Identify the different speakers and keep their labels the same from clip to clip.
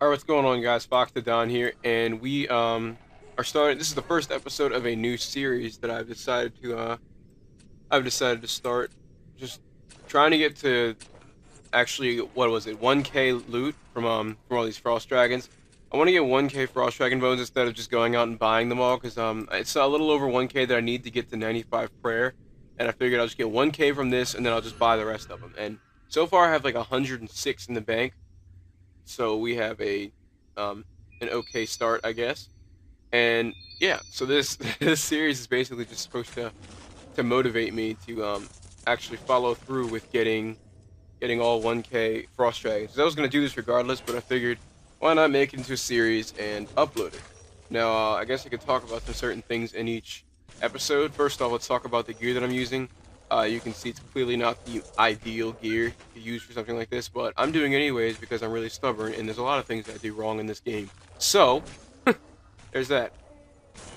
Speaker 1: Alright, what's going on, guys? Fox the Don here, and we are starting. This is the first episode of a new series that I've decided to start. Just trying to get to actually, what was it, 1K loot from all these frost dragons. I want to get 1K frost dragon bones instead of just going out and buying them all, because it's a little over 1K that I need to get to 95 prayer, and I figured I'll just get 1K from this, and then I'll just buy the rest of them. And so far, I have like 106 in the bank. So we have a an okay start, I guess. And yeah, so this this series is basically just supposed to motivate me to actually follow through with getting all 1K frost dragons. 'Cause I was gonna do this regardless, but I figured why not make it into a series and upload it. Now, I guess I could talk about some certain things in each episode. First off, let's talk about the gear that I'm using. You can see it's clearly not the ideal gear to use for something like this, but I'm doing it anyways because I'm really stubborn, and there's a lot of things that I do wrong in this game. So, there's that.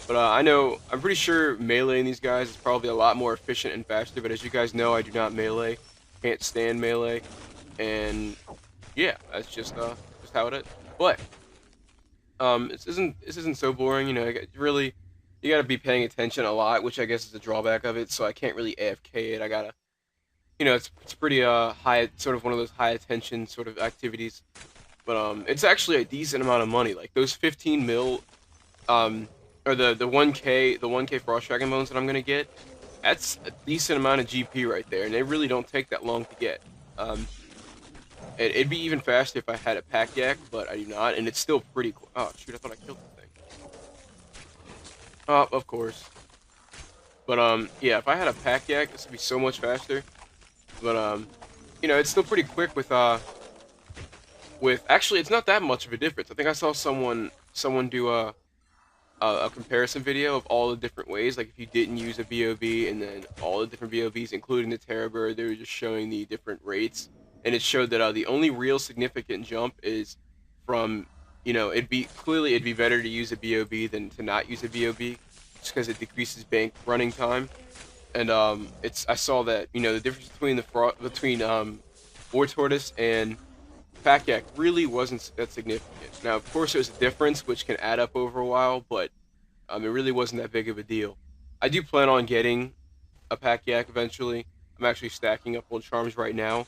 Speaker 1: But I'm pretty sure meleeing these guys is probably a lot more efficient and faster, but as you guys know, I do not melee. Can't stand melee. And, yeah, that's just how it is. But, this isn't so boring, you know, really, you gotta be paying attention a lot, which I guess is the drawback of it, so I can't really AFK it. I gotta, it's pretty high, sort of one of those high attention sort of activities. But it's actually a decent amount of money. Like those 15 mil, or the 1K frost dragon bones that I'm gonna get. That's a decent amount of GP right there, and they really don't take that long to get. Um, it'd be even faster if I had a pack yak, but I do not, and it's still pretty cool. Oh shoot, I thought I killed the thing. Oh, of course. But yeah, if I had a pack yak, this would be so much faster. But it's still pretty quick with actually, it's not that much of a difference. I think I saw someone do a comparison video of all the different ways. Like if you didn't use a BOB and then all the different BOBs, including the Terror Bird, they were just showing the different rates, and it showed that the only real significant jump is from, it'd be better to use a BOB than to not use a BOB, just because it decreases bank running time. And I saw that the difference between War Tortoise and Pack really wasn't that significant. Now, of course, there's a difference which can add up over a while, but it really wasn't that big of a deal. I do plan on getting a Pack eventually. I'm actually stacking up old charms right now.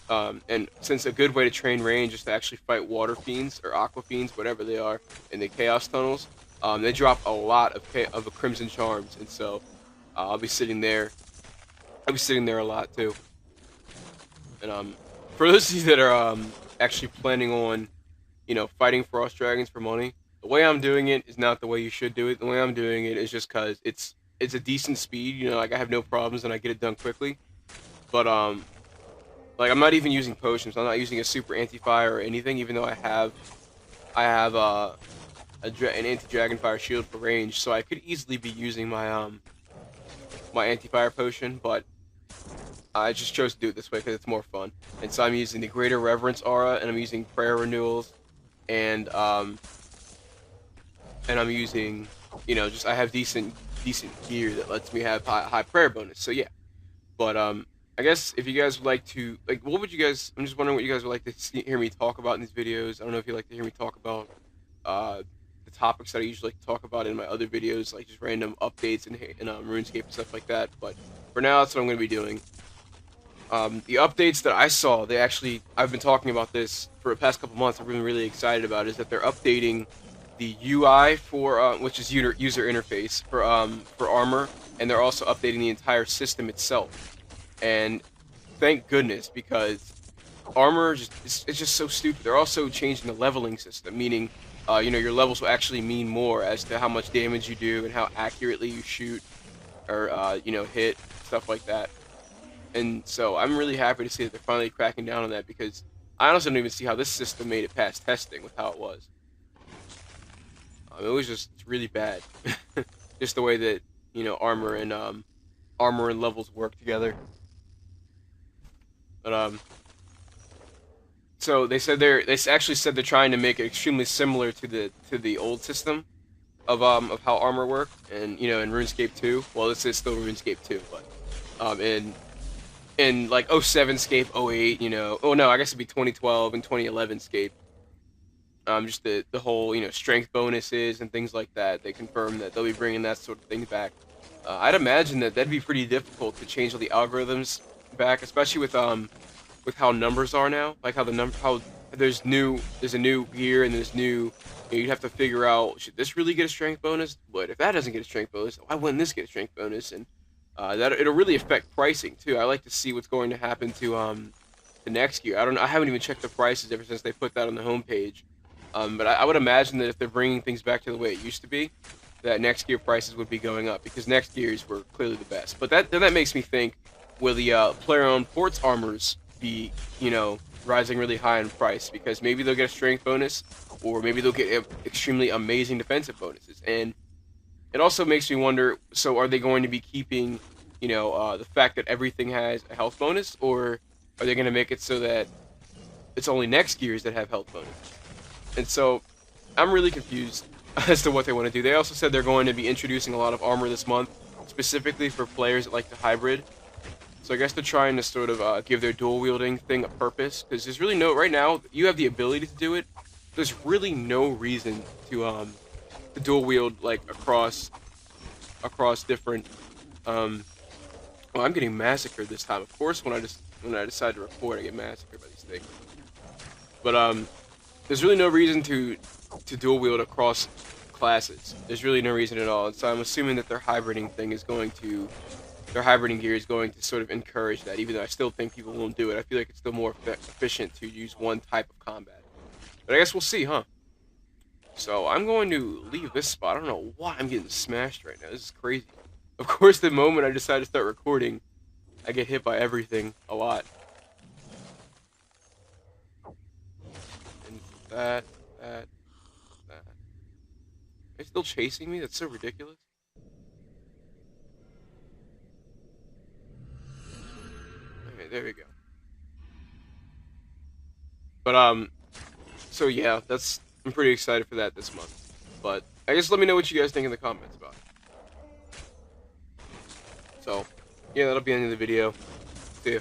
Speaker 1: And since a good way to train range is to actually fight water fiends or aqua fiends, whatever they are, in the chaos tunnels, they drop a lot of crimson charms, and so I'll be sitting there. I'll be sitting there a lot too. And for those of you that are actually planning on, fighting frost dragons for money, the way I'm doing it is not the way you should do it. The way I'm doing it is just because it's a decent speed. Like I have no problems and I get it done quickly. But like I'm not even using potions. I'm not using a super anti-fire or anything, even though I have an anti-dragon fire shield for range, so I could easily be using my anti-fire potion, but I just chose to do it this way because it's more fun. And so I'm using the Greater Reverence aura, and I'm using prayer renewals, and I'm using, just I have decent gear that lets me have high prayer bonus. So yeah, but I guess if you guys would like to, like, what would you guys? I'm just wondering what you guys would like to hear me talk about in these videos. I don't know if you'd like to hear me talk about the topics that I usually like to talk about in my other videos, like just random updates and RuneScape and stuff like that. But for now, that's what I'm going to be doing. The updates that I saw, I've been talking about this for the past couple months. I've been really excited about is that they're updating the UI for, which is user interface for armor, and they're also updating the entire system itself. And thank goodness, because armor it's just so stupid. They're also changing the leveling system, meaning, your levels will actually mean more as to how much damage you do and how accurately you shoot or, hit, stuff like that. And so I'm really happy to see that they're finally cracking down on that, because I honestly don't even see how this system made it past testing with how it was. It was just really bad. Just the way that, armor and levels work together. But so they actually said they're trying to make it extremely similar to the old system of how armor worked, and in RuneScape 2. Well, this is still RuneScape 2, but in like '07 scape, '08, oh no, I guess it'd be 2012 and 2011 scape. Just the whole strength bonuses and things like that. They confirmed that they'll be bringing that sort of thing back. I'd imagine that that'd be pretty difficult to change all the algorithms back, especially with how numbers are now. Like how there's a new gear and there's new. You'd have to figure out, should this really get a strength bonus? But if that doesn't get a strength bonus, why wouldn't this get a strength bonus? And that it'll really affect pricing too. I like to see what's going to happen to the next gear. I haven't even checked the prices ever since they put that on the homepage. But I would imagine that if they're bringing things back to the way it used to be, that next gear prices would be going up because next gears were clearly the best. But that makes me think, will the player-owned ports armors be rising really high in price because maybe they'll get a strength bonus or maybe they'll get extremely amazing defensive bonuses. And it also makes me wonder, so are they going to be keeping the fact that everything has a health bonus, or are they going to make it so that it's only next gears that have health bonuses? And so I'm really confused as to what they want to do. They also said they're going to be introducing a lot of armor this month, specifically for players that like the hybrid. So I guess they're trying to sort of give their dual wielding thing a purpose, because there's really right now you have the ability to do it. There's really no reason to dual wield like across different. Well, I'm getting massacred this time. Of course, when I decide to record, I get massacred by these things. But there's really no reason to dual wield across classes. There's really no reason at all. And so I'm assuming that their hybriding gear is going to sort of encourage that, even though I still think people won't do it. I feel like it's still more efficient to use one type of combat. But I guess we'll see, huh? So I'm going to leave this spot. I don't know why I'm getting smashed right now. This is crazy. Of course, the moment I decide to start recording, I get hit by everything a lot. And that. Are they still chasing me? That's so ridiculous. Okay, there we go. But so yeah, I'm pretty excited for that this month. But I guess let me know what you guys think in the comments about it. So yeah, that'll be the end of the video. See ya.